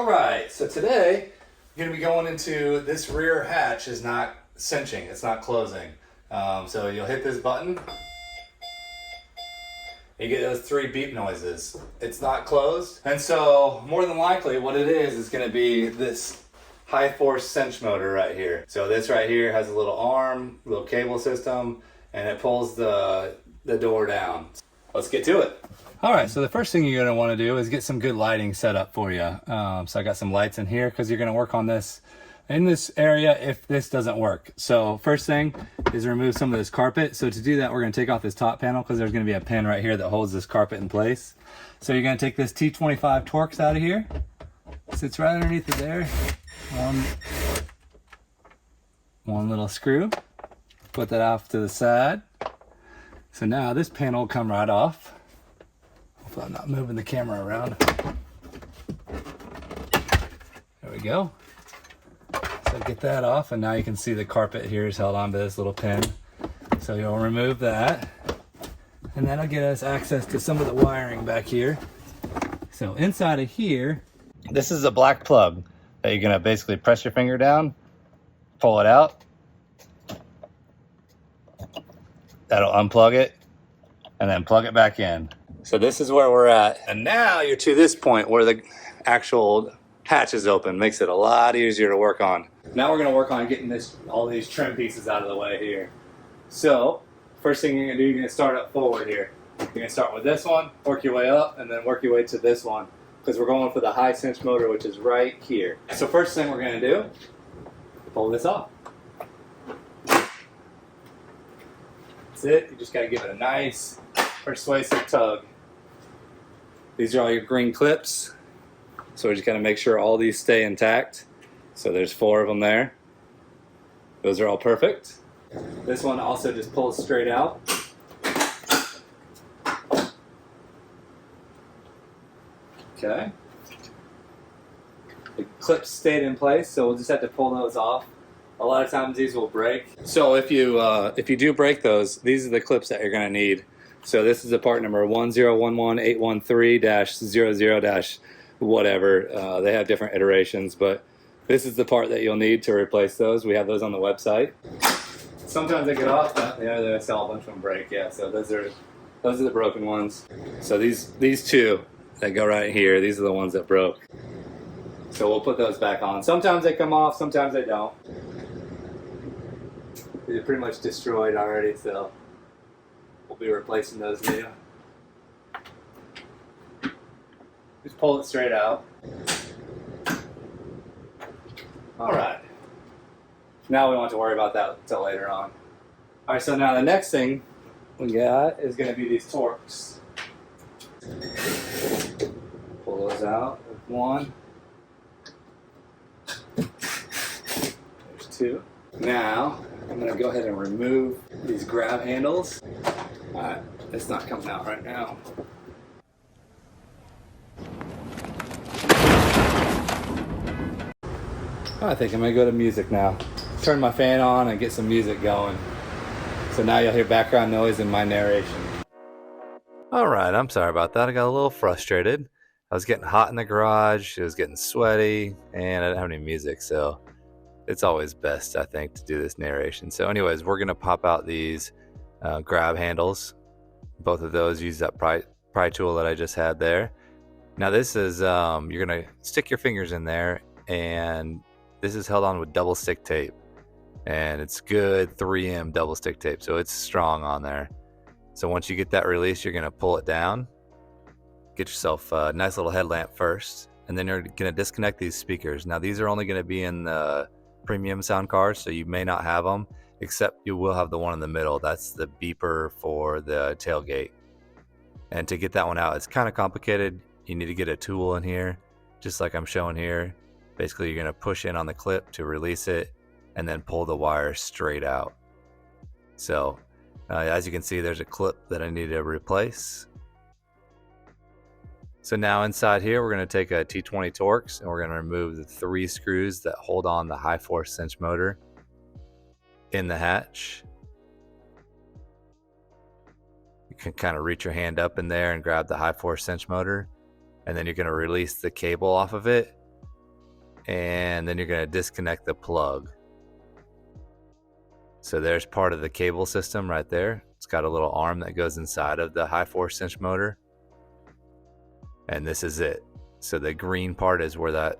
right, so today you're going to be going into this rear hatch is not cinching, it's not closing. So you'll hit this button, you get those 3 beep noises. It's not closed, and so more than likely what it is going to be this High Force cinch motor right here. So this right here has a little arm, little cable system, and it pulls the door down. Let's get to it. All right, so the first thing you're gonna wanna do is get some good lighting set up for you. So I got some lights in here because you're gonna work on this in this area if this doesn't work. So first thing is remove some of this carpet. So to do that, we're gonna take off this top panel because there's gonna be a pin right here that holds this carpet in place. So you're gonna take this T25 Torx out of here. Sits right underneath it there. One little screw. Put that off to the side. So now this panel will come right off. Hopefully I'm not moving the camera around. There we go. So get that off, and now you can see the carpet here is held onto this little pin. So you'll remove that, and that'll get us access to some of the wiring back here. So inside of here, this is a black plug that you're gonna basically press your finger down, pull it out. That'll unplug it, and then plug it back in. So this is where we're at. And now you're to this point where the actual hatch is open. Makes it a lot easier to work on. Now we're gonna work on getting all these trim pieces out of the way here. So first thing you're gonna do, you're gonna start up forward here. You're gonna start with this one, work your way up, and then work your way to this one, because we're going for the high cinch motor, which is right here. So first thing we're gonna do, pull this off. That's it. You just got to give it a nice persuasive tug. These are all your green clips, so we just got to make sure all these stay intact. So there's 4 of them there. Those are all perfect. This one also just pulls straight out. Okay. The clips stayed in place, so we'll just have to pull those off. A lot of times these will break. So if you do break those, these are the clips that you're gonna need. So this is the part number 1011813-00-whatever. They have different iterations, but this is the part that you'll need to replace those. We have those on the website. Sometimes they get off, but they sell a bunch of them break. Yeah, so those are the broken ones. So these 2 that go right here, these are the ones that broke. So we'll put those back on. Sometimes they come off, sometimes they don't. They're pretty much destroyed already, so we'll be replacing those new. Just pull it straight out. All right. Now we don't have to worry about that until later on. All right, so now the next thing we got is going to be these Torx. Pull those out. There's 1. There's 2. Now I'm going to go ahead and remove these grab handles. Alright, it's not coming out right now. I think I'm going to go to music now. Turn my fan on and get some music going. So now you'll hear background noise in my narration. Alright, I'm sorry about that. I got a little frustrated. I was getting hot in the garage, it was getting sweaty, and I didn't have any music, so it's always best, I think, to do this narration. So anyways, we're going to pop out these grab handles. Both of those use that pry tool that I just had there. Now this is, you're going to stick your fingers in there, and this is held on with double stick tape. And it's good 3M double stick tape, so it's strong on there. So once you get that released, you're going to pull it down. Get yourself a nice little headlamp first, and then you're going to disconnect these speakers. Now these are only going to be in the premium sound cars, so you may not have them, except you will have the one in the middle. That's the beeper for the tailgate. And to get that one out, it's kind of complicated. You need to get a tool in here, just like I'm showing here. Basically, you're going to push in on the clip to release it, and then pull the wire straight out. So as you can see, there's a clip that I need to replace. So now inside here, we're going to take a T20 Torx, and we're going to remove the 3 screws that hold on the High Force cinch motor in the hatch. You can kind of reach your hand up in there and grab the High Force cinch motor, and then you're going to release the cable off of it, and then you're going to disconnect the plug. So there's part of the cable system right there. It's got a little arm that goes inside of the high force cinch motor. And this is it. So the green part is where that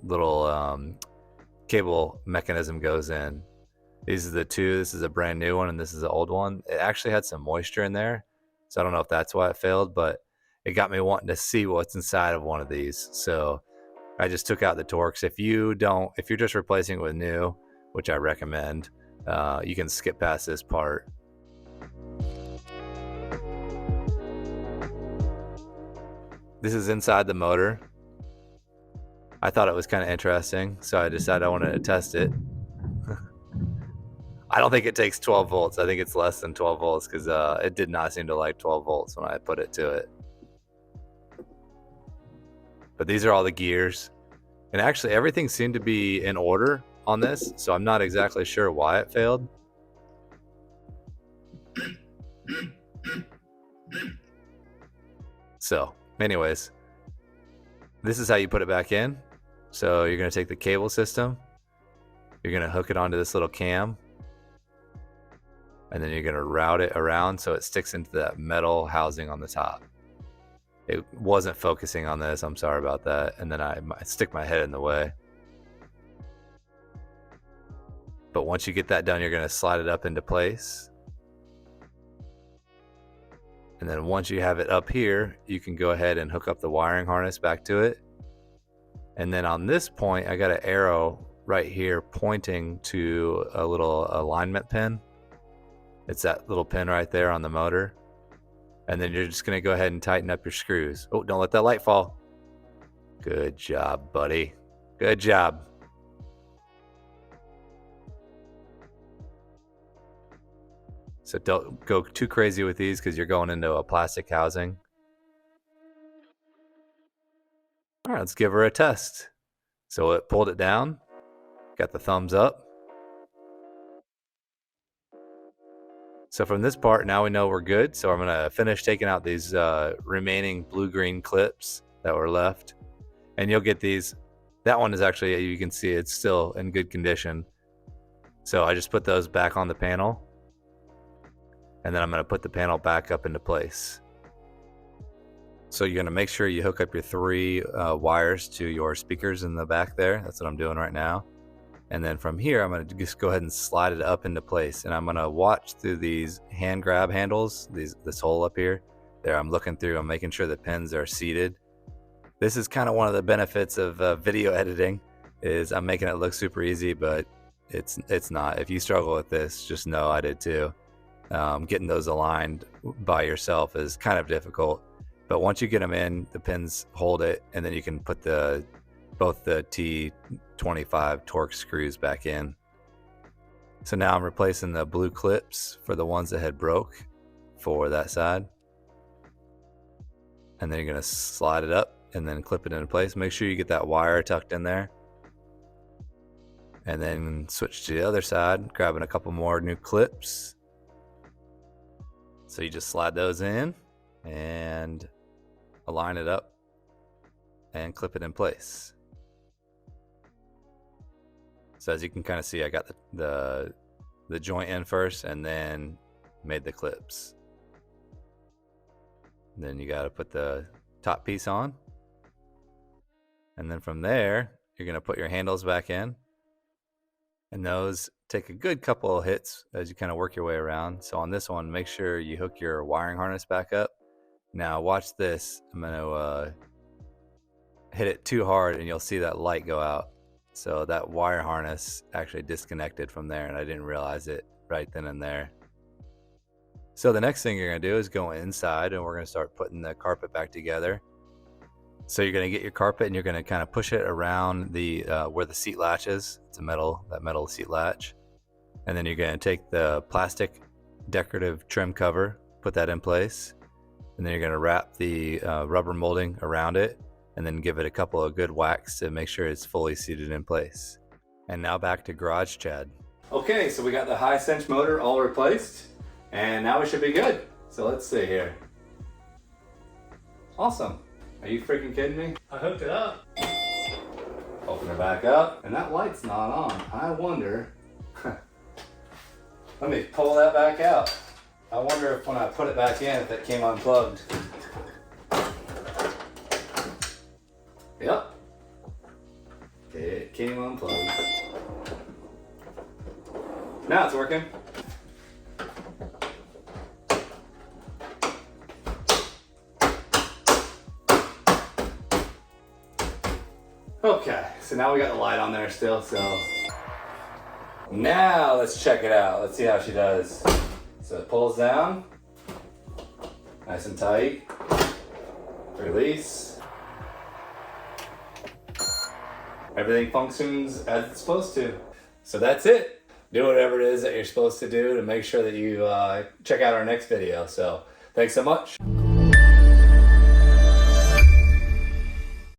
little cable mechanism goes in. These are the two. This is a brand new one, and this is the old one. It actually had some moisture in there, so I don't know if that's why it failed, but it got me wanting to see what's inside of one of these. So I just took out the Torx. If you're just replacing it with new, which I recommend, you can skip past this part. This is inside the motor. I thought it was kind of interesting, so I decided I wanted to test it. I don't think it takes 12 volts. I think it's less than 12 volts because it did not seem to like 12 volts when I put it to it. But these are all the gears. And actually everything seemed to be in order on this, so I'm not exactly sure why it failed. So anyways, this is how you put it back in. So you're going to take the cable system, you're going to hook it onto this little cam, and then you're going to route it around so it sticks into that metal housing on the top. It wasn't focusing on this, I'm sorry about that, and then I stick my head in the way. But once you get that done, you're going to slide it up into place. And then once you have it up here, you can go ahead and hook up the wiring harness back to it. And then on this point, I got an arrow right here pointing to a little alignment pin. It's that little pin right there on the motor. And then you're just going to go ahead and tighten up your screws. Oh, don't let that light fall. Good job, buddy. Good job. So don't go too crazy with these because you're going into a plastic housing. All right, let's give her a test. So it pulled it down, got the thumbs up. So from this part, now we know we're good. So I'm gonna finish taking out these remaining blue-green clips that were left. And you'll get these. That one is actually, you can see it's still in good condition. So I just put those back on the panel. And then I'm gonna put the panel back up into place. So you're gonna make sure you hook up your 3 wires to your speakers in the back there. That's what I'm doing right now. And then from here, I'm gonna just go ahead and slide it up into place. And I'm gonna watch through these hand grab handles, this hole up here. There, I'm looking through, I'm making sure the pins are seated. This is kind of one of the benefits of video editing, is I'm making it look super easy, but it's not. If you struggle with this, just know I did too. Getting those aligned by yourself is kind of difficult. But once you get them in, the pins hold it, and then you can put both the T25 Torx screws back in. So now I'm replacing the blue clips for the ones that had broke for that side. And then you're gonna slide it up and then clip it into place. Make sure you get that wire tucked in there. And then switch to the other side, grabbing a couple more new clips. So you just slide those in and align it up and clip it in place. So as you can kind of see, I got the joint in first and then made the clips. And then you got to put the top piece on. And then from there, you're going to put your handles back in. And those take a good couple of hits as you kind of work your way around. So on this one, make sure you hook your wiring harness back up. Now watch this. I'm going to hit it too hard and you'll see that light go out. So that wire harness actually disconnected from there and I didn't realize it right then and there. So the next thing you're going to do is go inside and we're going to start putting the carpet back together. So you're going to get your carpet and you're going to kind of push it around the where the seat latch is. It's that metal seat latch. And then you're going to take the plastic decorative trim cover, put that in place. And then you're going to wrap the rubber molding around it and then give it a couple of good whacks to make sure it's fully seated in place. And now back to Garage Chad. Okay, so we got the high cinch motor all replaced and now we should be good. So let's see here. Awesome. Are you freaking kidding me? I hooked it up. Open her back up, and that light's not on. I wonder, let me pull that back out. I wonder if when I put it back in, if it came unplugged. Yep. It came unplugged. Now it's working. Okay, so now we got the light on there still, so. Now let's check it out. Let's see how she does. So it pulls down, nice and tight. Release. Everything functions as it's supposed to. So that's it. Do whatever it is that you're supposed to do to make sure that you check out our next video. So thanks so much.